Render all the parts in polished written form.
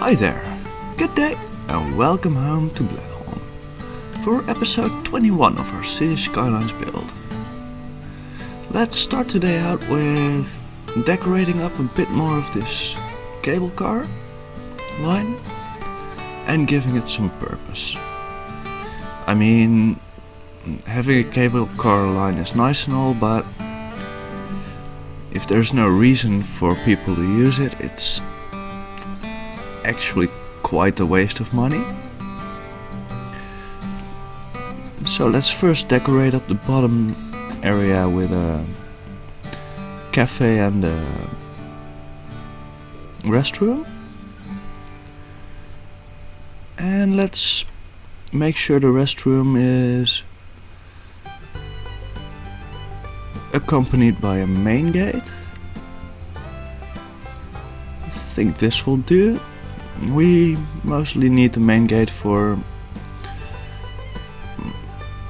Hi there, good day, and welcome home to Blenholme for episode 21 of our Cities Skylines build. Let's start today out with decorating up a bit more of this cable car line and giving it some purpose. I mean, having a cable car line is nice and all, but if there's no reason for people to use it, it's actually quite a waste of money. So let's first decorate up the bottom area with a cafe and a restroom. And let's make sure the restroom is accompanied by a main gate. I think this will do. We mostly need the main gate for,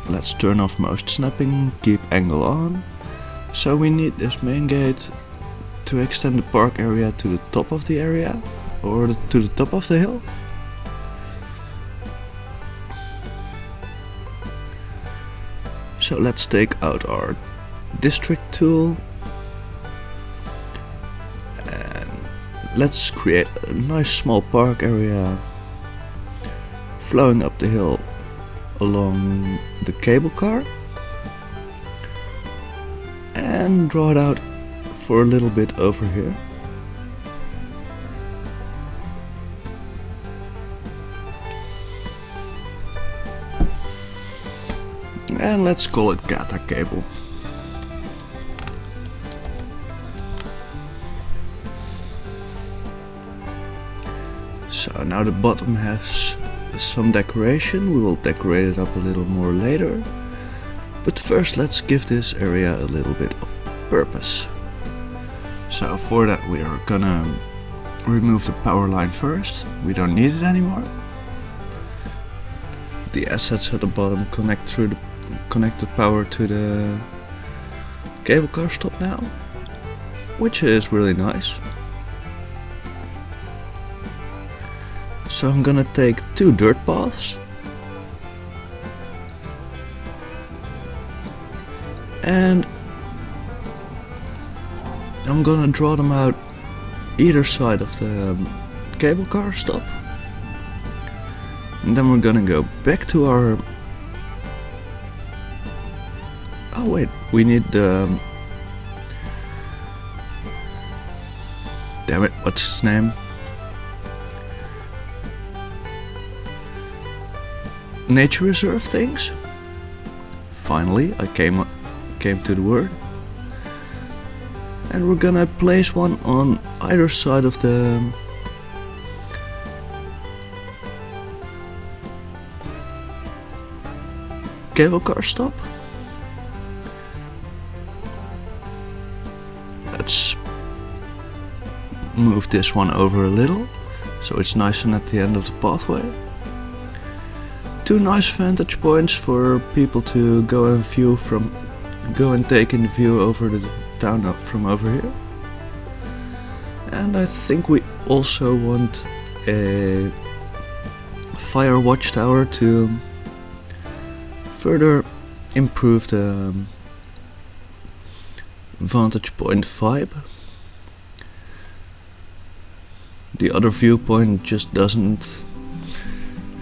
let's turn off most snapping, keep angle on. So we need this main gate to extend the park area to the top of the area, or to the top of the hill. So let's take out our district tool and let's create a nice small park area flowing up the hill along the cable car, and draw it out for a little bit over here. And let's call it Gata cable. So now the bottom has some decoration. We will decorate it up a little more later. But first let's give this area a little bit of purpose. So for that we are gonna remove the power line first. We don't need it anymore. The assets at the bottom connect the power to the cable car stop now, which is really nice. So I'm gonna take 2 dirt paths and I'm gonna draw them out either side of the cable car stop, and then we're gonna go back to our, oh wait, we need the, damn it, what's its name? Nature reserve things. Finally, I came to the word. And we're gonna place one on either side of the cable car stop. Let's move this one over a little so it's nice and at the end of the pathway. 2 nice vantage points for people to go and take in the view over the town from over here. And I think we also want a fire watchtower to further improve the vantage point vibe. The other viewpoint just doesn't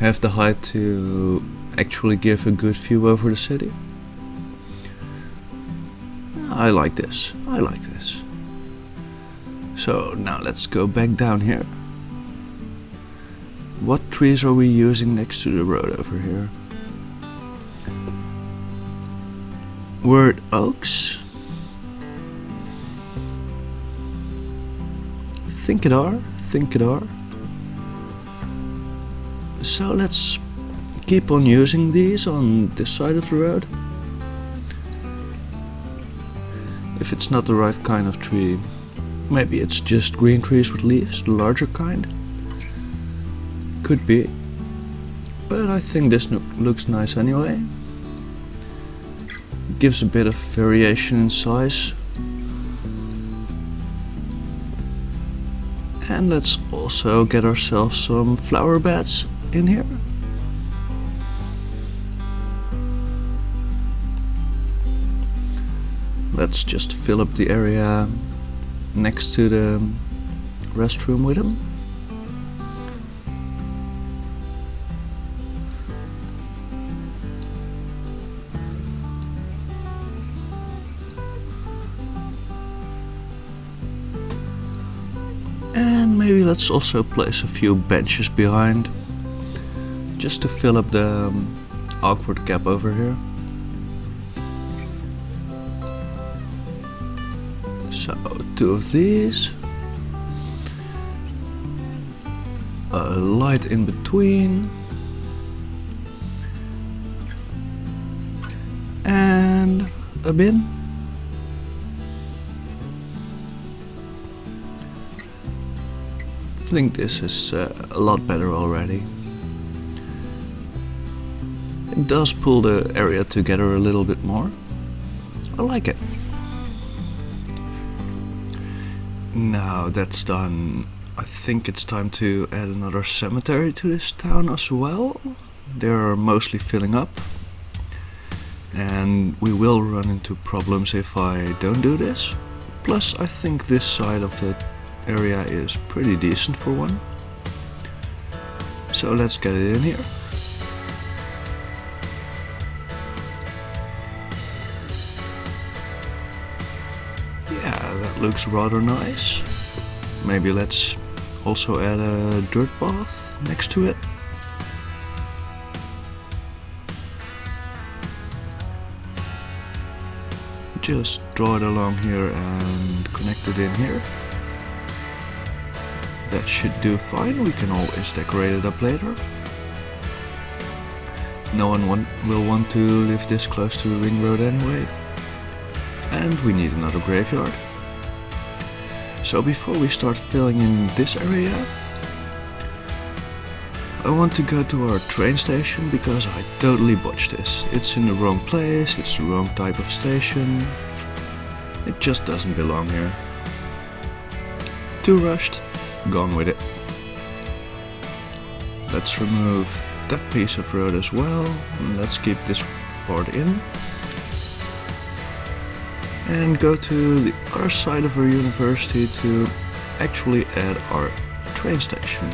have the height to actually give a good view over the city. I like this. So now let's go back down here. What trees are we using next to the road over here? Word oaks? Think it are. So let's keep on using these on this side of the road. If it's not the right kind of tree, maybe it's just green trees with leaves, the larger kind. Could be. But I think this looks nice anyway. Gives a bit of variation in size. And let's also get ourselves some flower beds in here. Let's just fill up the area next to the restroom with them. And maybe let's also place a few benches behind, just to fill up the awkward gap over here. So 2 of these, a light in between, and a bin. I think this is a lot better already. It does pull the area together a little bit more. I like it. Now that's done, I think it's time to add another cemetery to this town as well. They're mostly filling up, and we will run into problems if I don't do this. Plus I think this side of the area is pretty decent for one. So let's get it in here. Yeah, that looks rather nice. Maybe let's also add a dirt bath next to it. Just draw it along here and connect it in here. That should do fine, we can always decorate it up later. No one will want to live this close to the ring road anyway. And we need another graveyard. So before we start filling in this area, I want to go to our train station because I totally botched this. It's in the wrong place, it's the wrong type of station. It just doesn't belong here. Too rushed. Gone with it. Let's remove that piece of road as well. And let's keep this part in. And go to the other side of our university to actually add our train station.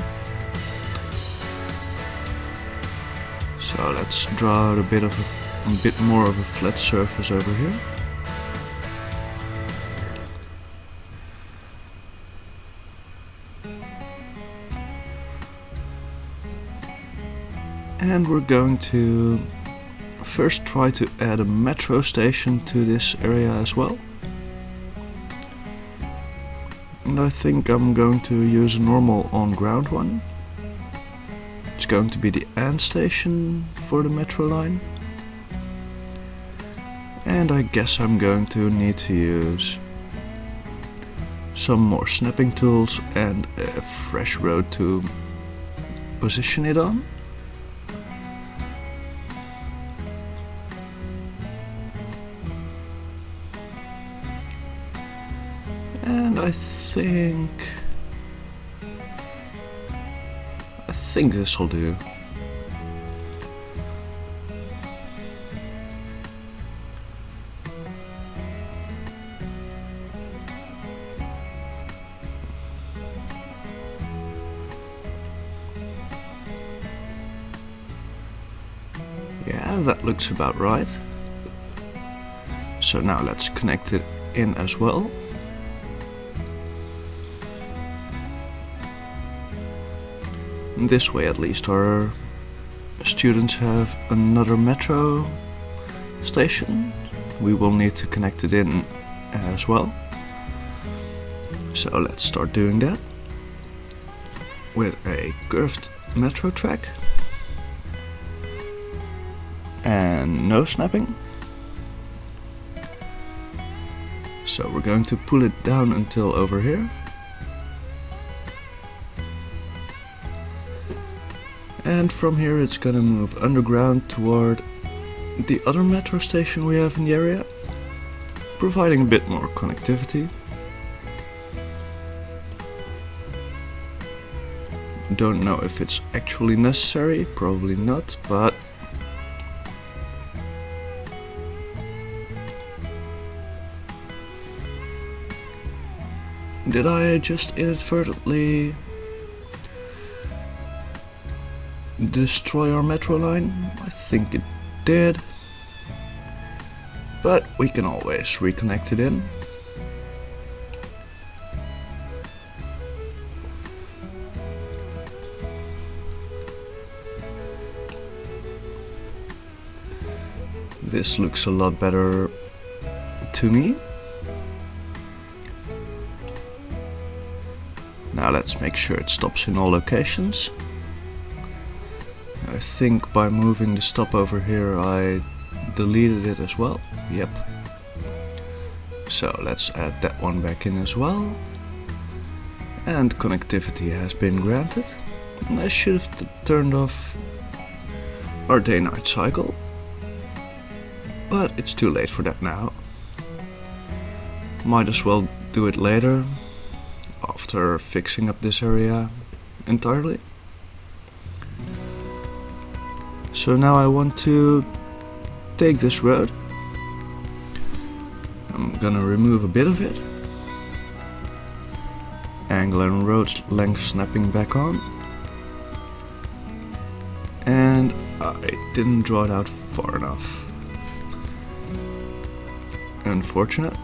So let's draw out a bit more of a flat surface over here. And we're going to first try to add a metro station to this area as well. And I think I'm going to use a normal on-ground one. It's going to be the end station for the metro line. And I guess I'm going to need to use some more snapping tools and a fresh road to position it on. And I think this will do. Yeah, that looks about right. So now let's connect it in as well. This way at least our students have another metro station. We will need to connect it in as well. So let's start doing that with a curved metro track and no snapping. So we're going to pull it down until over here. And from here it's gonna move underground toward the other metro station we have in the area, providing a bit more connectivity. don't know if it's actually necessary, probably not, but did I just inadvertently destroy our metro line? I think it did, but we can always reconnect it in. This looks a lot better to me. Now let's make sure it stops in all locations. I think by moving the stop over here I deleted it as well. Yep. So let's add that one back in as well. And connectivity has been granted. And I should have turned off our day-night cycle. But it's too late for that now. Might as well do it later, after fixing up this area entirely. So now I want to take this road. I'm gonna remove a bit of it. Angle and road length snapping back on. And I didn't draw it out far enough. Unfortunate.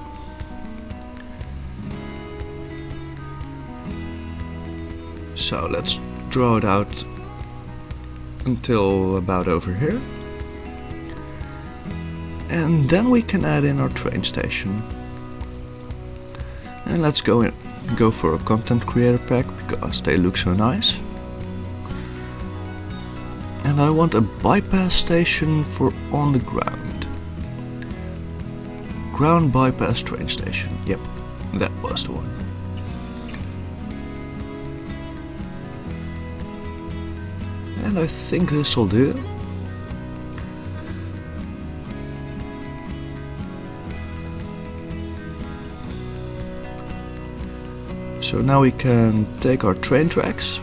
So let's draw it out until about over here. And then we can add in our train station. And let's go for a content creator pack because they look so nice. And I want a bypass station for on the ground. Ground bypass train station. Yep, that was the one. And I think this will do. So now we can take our train tracks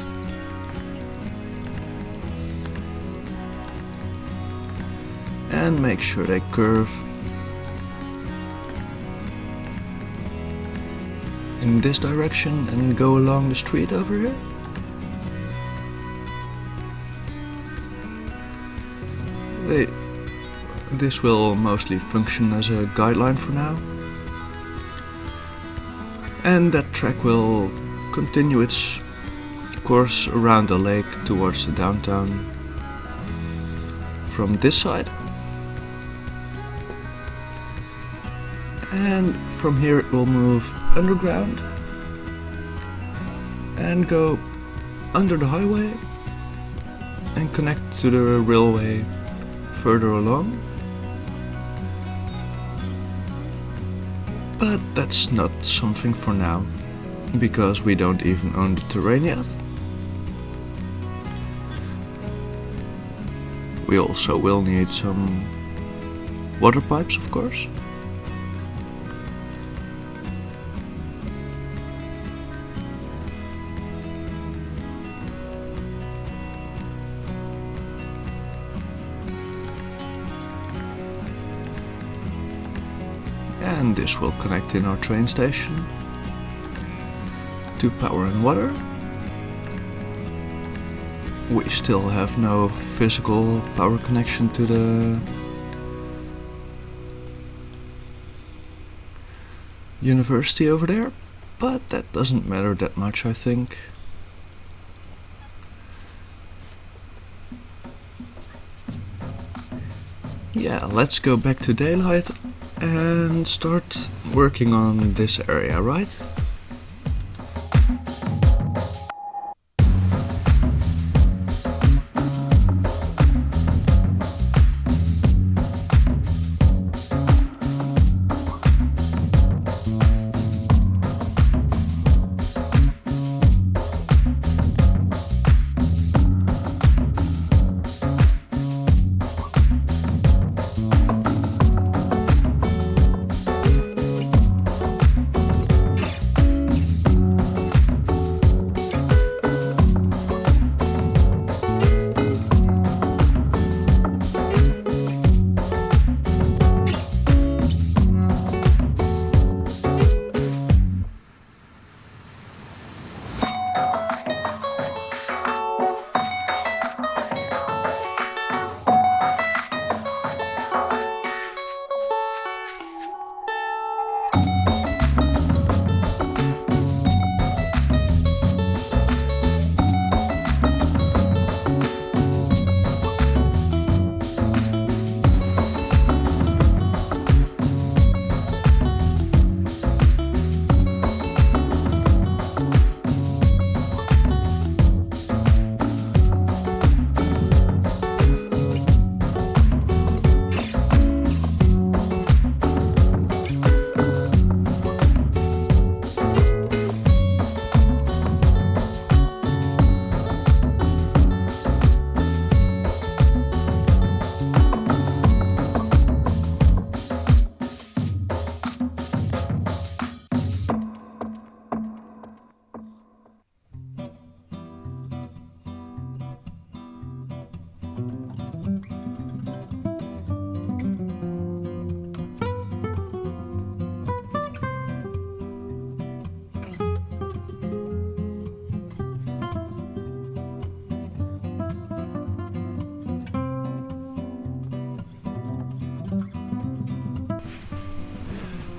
and make sure they curve in this direction and go along the street over here. This will mostly function as a guideline for now. And that track will continue its course around the lake towards the downtown from this side. And from here it will move underground and go under the highway and connect to the railway further along. But that's not something for now, because we don't even own the terrain yet. We also will need some water pipes, of course. And this will connect in our train station to power and water. We still have no physical power connection to the university over there, but that doesn't matter that much, I think. Yeah, let's go back to daylight and start working on this area, right?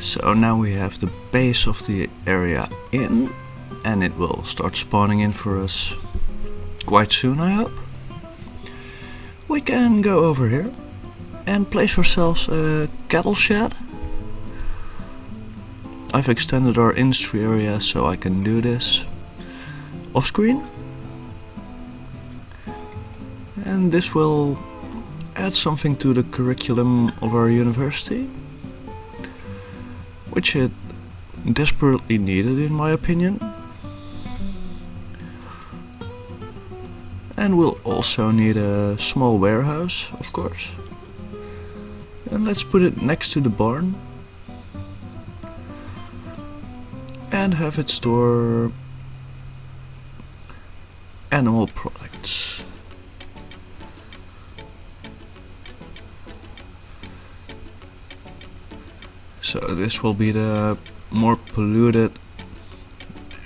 So now we have the base of the area in, and it will start spawning in for us quite soon, I hope. We can go over here and place ourselves a cattle shed. I've extended our industry area so I can do this off screen. And this will add something to the curriculum of our university, which it desperately needed in my opinion. And we'll also need a small warehouse, of course. And let's put it next to the barn and have it store animal products. So this will be the more polluted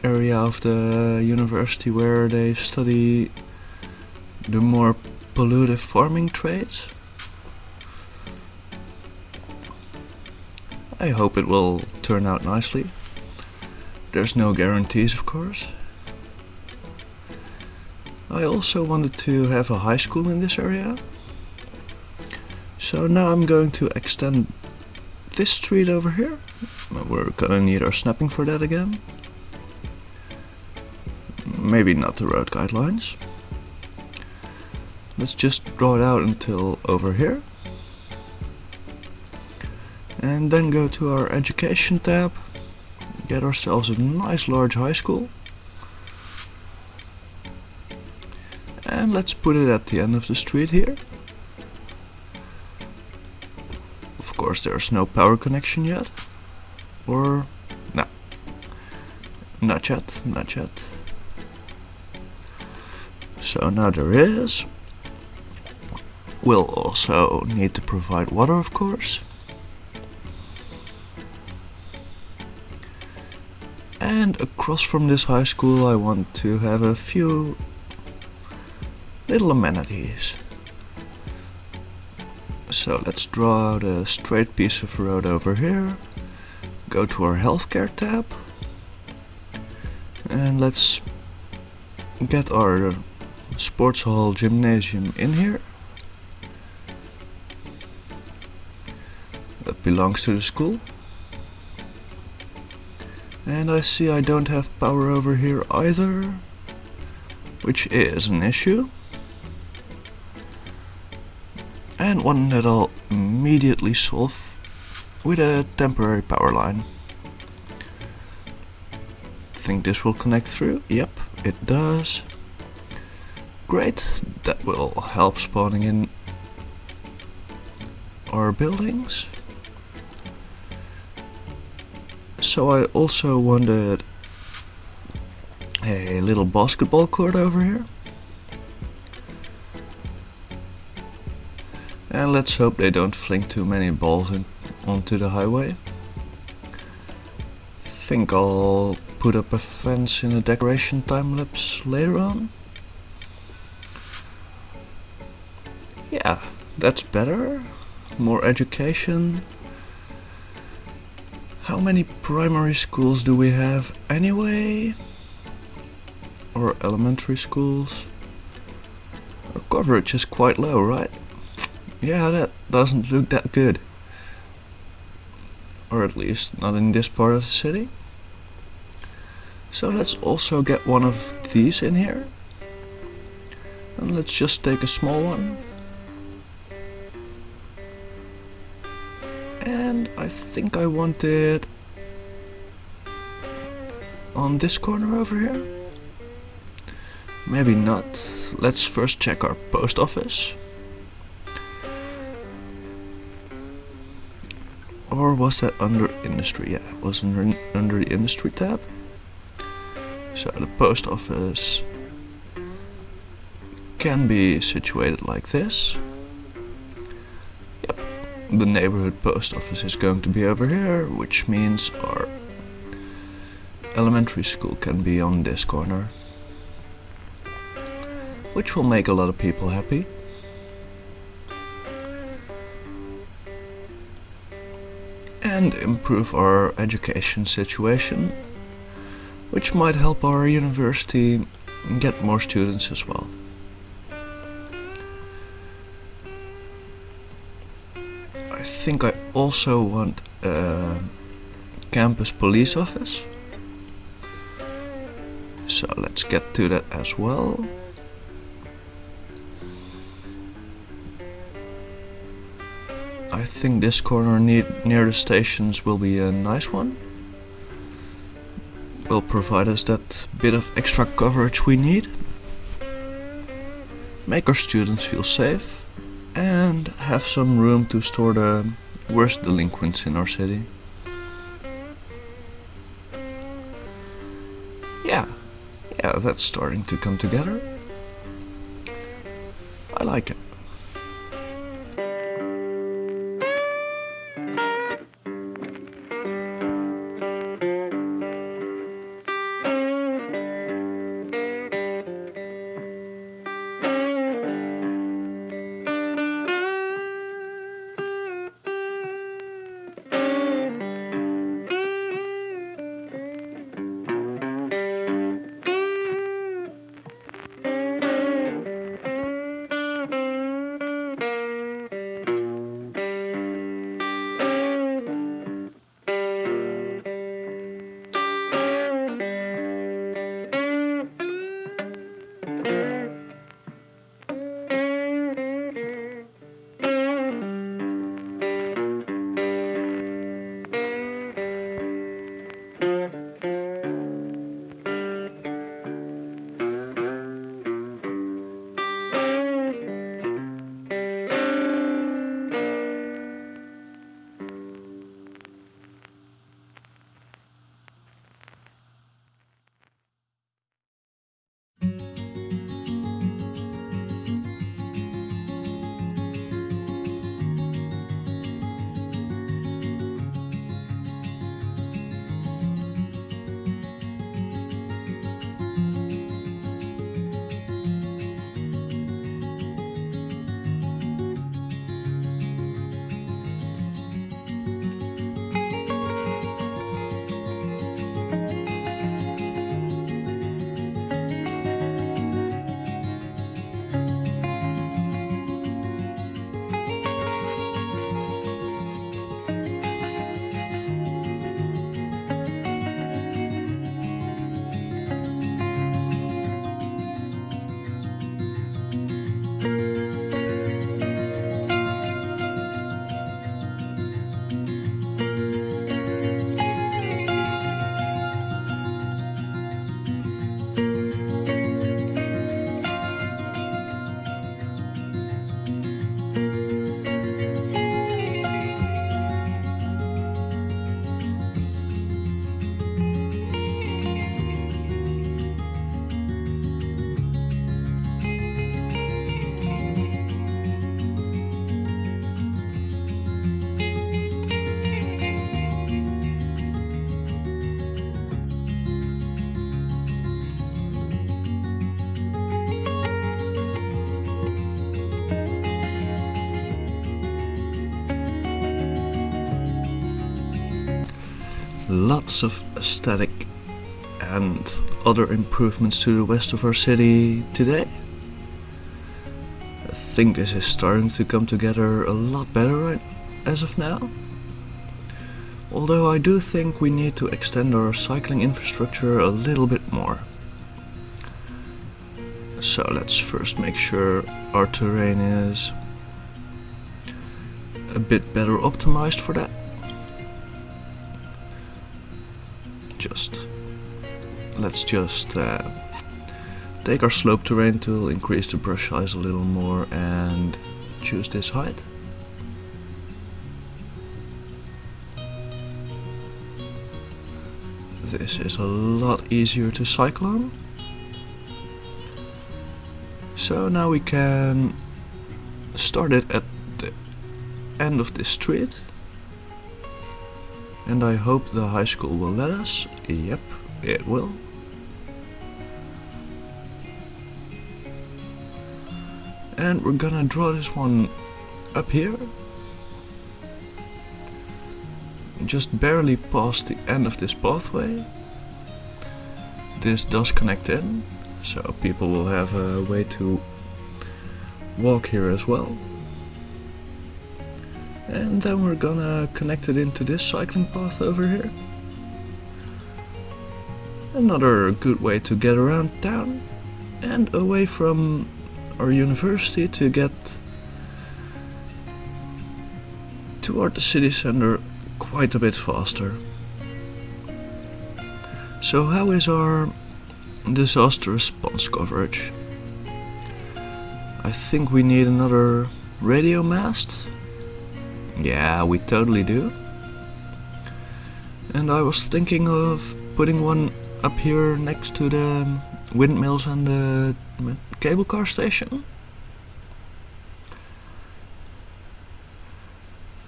area of the university where they study the more pollutive farming trades. I hope it will turn out nicely. There's no guarantees, of course. I also wanted to have a high school in this area. So now I'm going to extend this street over here. We're gonna need our snapping for that again. Maybe not the road guidelines. Let's just draw it out until over here. And then go to our education tab. Get ourselves a nice large high school. And let's put it at the end of the street here. Of course there's no power connection yet. Or no. Not yet, not yet. So now there is. We'll also need to provide water, of course. And across from this high school I want to have a few little amenities. So let's draw out a straight piece of road over here. Go to our healthcare tab. And let's get our sports hall gymnasium in here. That belongs to the school. And I see I don't have power over here either, which is an issue. And one that I'll immediately solve with a temporary power line. Think this will connect through? Yep, it does. Great, that will help spawning in our buildings. So I also wanted a little basketball court over here. And let's hope they don't fling too many balls onto the highway. Think I'll put up a fence in a decoration time lapse later on. Yeah, that's better. More education. How many primary schools do we have anyway? Or elementary schools? Our coverage is quite low, right? Yeah, that doesn't look that good. Or at least not in this part of the city. So let's also get one of these in here. And let's just take a small one. And I think I want it on this corner over here. Maybe not. Let's first check our post office. Or was that under industry? Yeah, it was under the industry tab. So the post office can be situated like this. Yep, the neighborhood post office is going to be over here, which means our elementary school can be on this corner, which will make a lot of people happy. and improve our education situation, which might help our university get more students as well. I think I also want a campus police office, so let's get to that as well. I think this corner near the stations will be a nice one. Will provide us that bit of extra coverage we need, make our students feel safe, and have some room to store the worst delinquents in our city. Yeah, that's starting to come together. I like it. Lots of aesthetic and other improvements to the west of our city today. I think this is starting to come together a lot better right as of now. Although I do think we need to extend our cycling infrastructure a little bit more. So let's first make sure our terrain is a bit better optimized for that. Let's just take our slope terrain tool, increase the brush size a little more, and choose this height. This is a lot easier to cycle on. So now we can start it at the end of this street. And I hope the high school will let us. Yep, it will. And we're gonna draw this one up here. just barely past the end of this pathway. This does connect in, so people will have a way to walk here as well. And then we're gonna connect it into this cycling path over here. Another good way to get around town and away from our university to get toward the city center quite a bit faster. So how is our disaster response coverage? I think we need another radio mast. Yeah, we totally do. And I was thinking of putting one up here next to the windmills and the cable car station.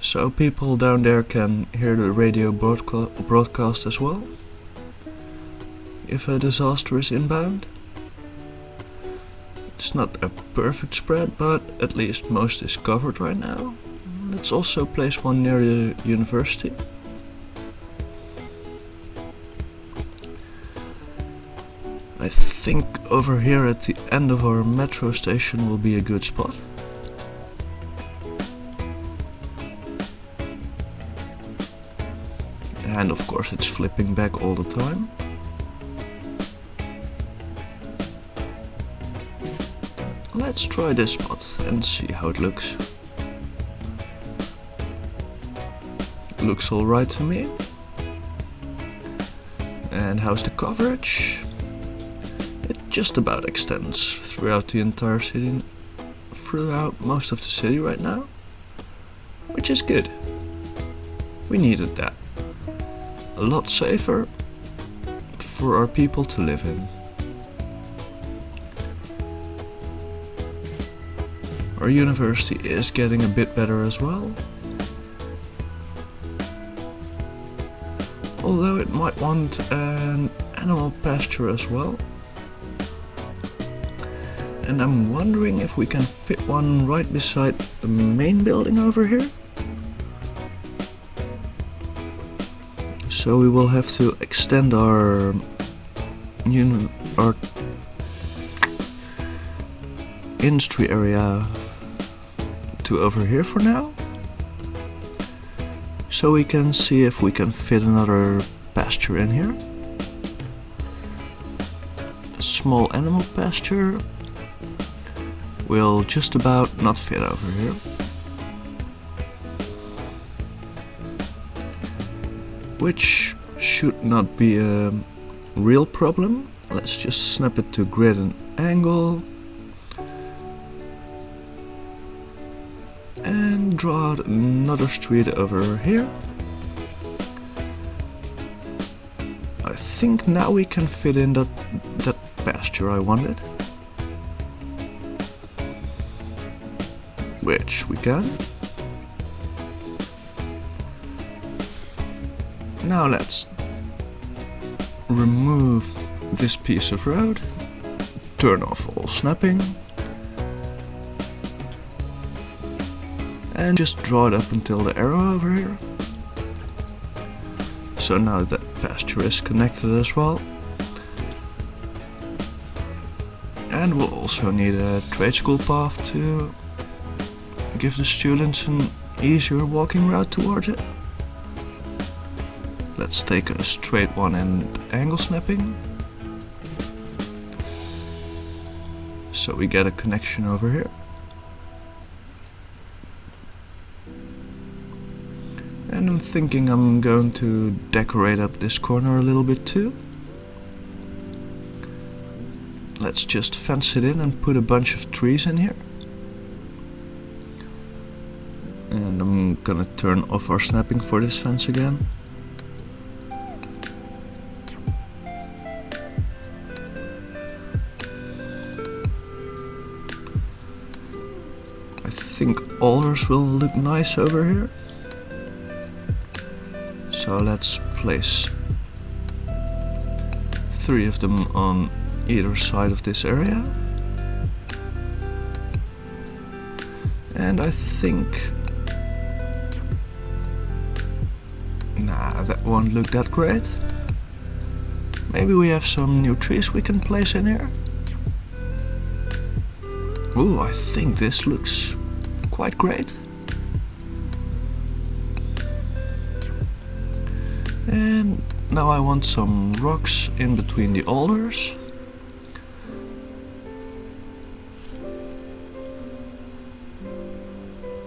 So people down there can hear the radio broadcast as well, if a disaster is inbound. It's not a perfect spread, but at least most is covered right now. Let's also place one near the university. I think over here at the end of our metro station will be a good spot. And of course it's flipping back all the time. Let's try this spot and see how it looks. Looks alright to me. And how's the coverage? It just about extends throughout the entire city, throughout most of the city right now, which is good. We needed that. A lot safer for our people to live in. Our university is getting a bit better as well, although it might want an animal pasture as well. And I'm wondering if we can fit one right beside the main building over here. So we will have to extend our industry area to over here for now, so we can see if we can fit another pasture in here. A small animal pasture will just about not fit over here. Which should not be a real problem. Let's just snap it to grid and angle. And draw out another street over here. I think now we can fit in that pasture I wanted. Which we can. Now let's remove this piece of road, turn off all snapping, and just draw it up until the arrow over here. So now that pasture is connected as well. And we'll also need a trade school path to give the students an easier walking route towards it. Let's take a straight one and angle snapping. So we get a connection over here. And I'm thinking I'm going to decorate up this corner a little bit too. Let's just fence it in and put a bunch of trees in here. And I'm gonna turn off our snapping for this fence again. I think alders will look nice over here. So let's place 3 of them on either side of this area. And I think Nah, that won't look that great. Maybe we have some new trees we can place in here. Ooh, I think this looks quite great. And now I want some rocks in between the alders.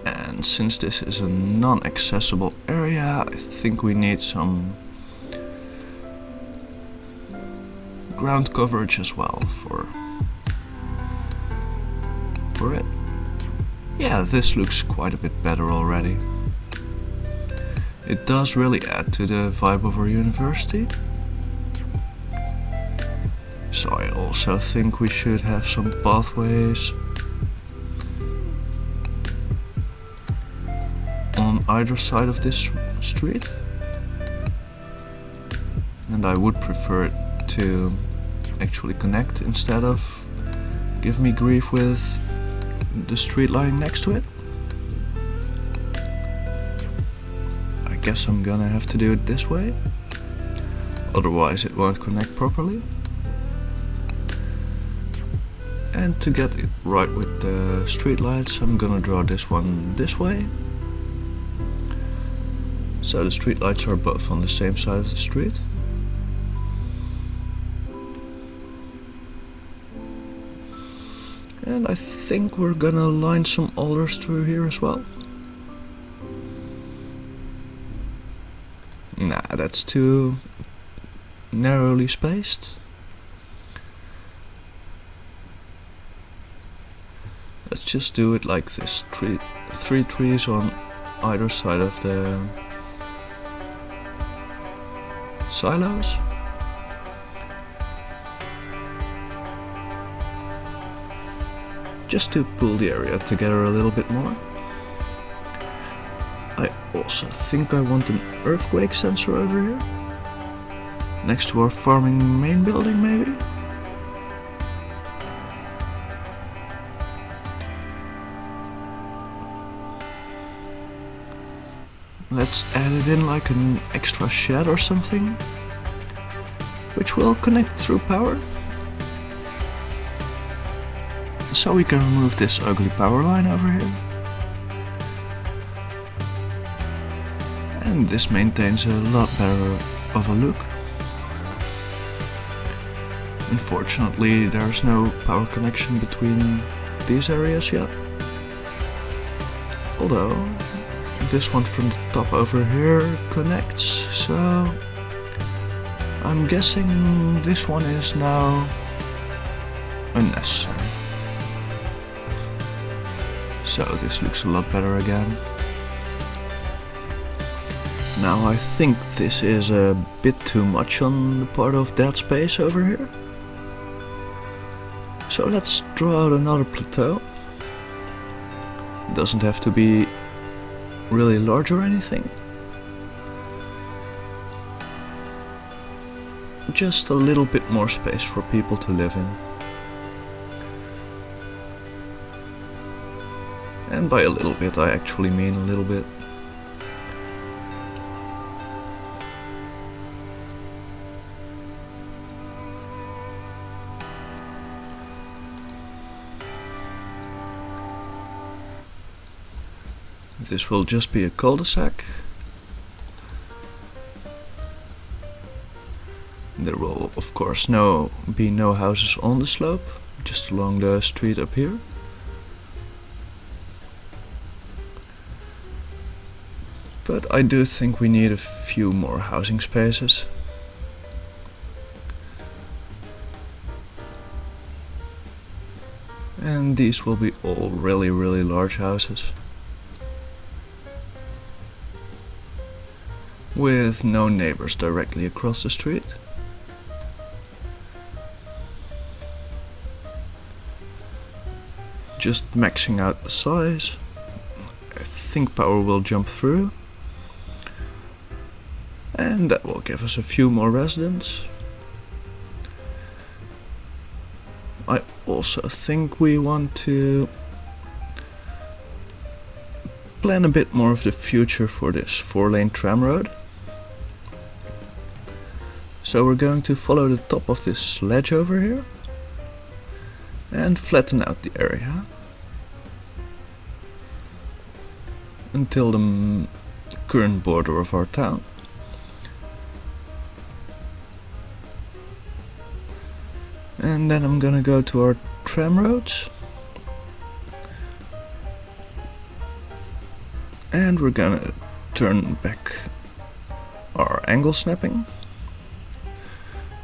And since this is a non-accessible area, I think we need some ground coverage as well for it. Yeah, this looks quite a bit better already. It does really add to the vibe of our university. So I also think we should have some pathways on either side of this street. And I would prefer it to actually connect instead of give me grief with the street lying next to it. I guess I'm gonna have to do it this way, otherwise it won't connect properly. And to get it right with the street lights, I'm gonna draw this one this way. So the street lights are both on the same side of the street. And I think we're gonna line some alders through here as well. Nah, that's too narrowly spaced. Let's just do it like this. Three trees on either side of the silos. Just to pull the area together a little bit more. I also think I want an earthquake sensor over here, next to our farming main building maybe. Let's add it in like an extra shed or something, which will connect through power. So we can remove this ugly power line over here. And this maintains a lot better of a look. Unfortunately, there's no power connection between these areas yet. Although, this one from the top over here connects, so I'm guessing this one is now unnecessary. So this looks a lot better again. Now I think this is a bit too much on the part of that space over here. So let's draw out another plateau. Doesn't have to be really large or anything. Just a little bit more space for people to live in. And by a little bit, I actually mean a little bit. This will just be a cul-de-sac. There will, of course, be no houses on the slope, just along the street up here. But I do think we need a few more housing spaces. And these will be all really, really large houses. With no neighbors directly across the street. Just maxing out the size. I think power will jump through. And that will give us a few more residents. I also think we want to plan a bit more of the future for this 4-lane tram road. So we're going to follow the top of this ledge over here and flatten out the area until the current border of our town. And then I'm gonna go to our tram roads and we're gonna turn back our angle snapping,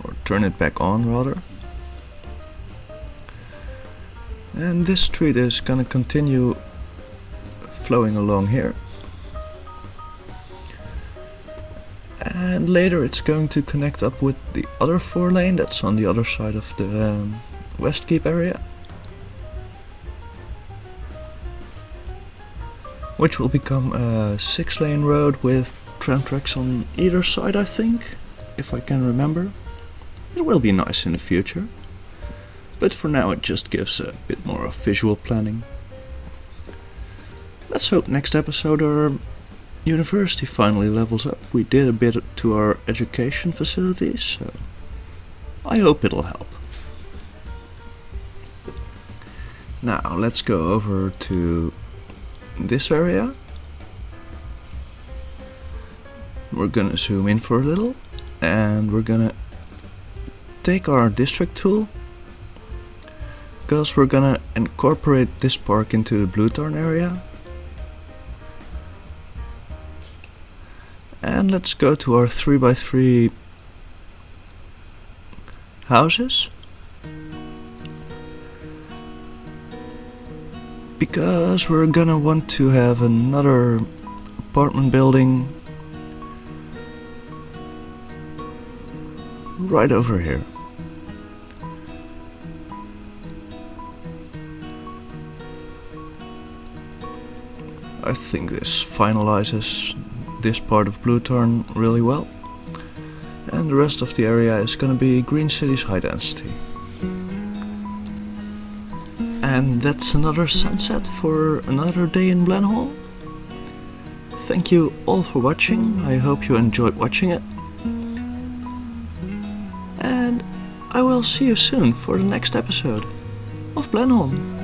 or turn it back on rather. And this street is gonna continue flowing along here. And later it's going to connect up with the other 4-lane that's on the other side of the Westkeep area, which will become a 6-lane road with tram tracks on either side, I think, if I can remember. It will be nice in the future, but for now it just gives a bit more of visual planning. Let's hope next episode our university finally levels up. We did a bit to our education facilities, so I hope it'll help. Now let's go over to this area. We're gonna zoom in for a little and we're gonna take our district tool, because we're gonna incorporate this park into the Blue Tarn area. And let's go to our 3x3 houses, because we're gonna want to have another apartment building right over here. I think this finalizes this part of Blue Tarn really well, and the rest of the area is gonna be Green City's high density. And that's another sunset for another day in Blenholme. Thank you all for watching, I hope you enjoyed watching it, and I will see you soon for the next episode of Blenholme.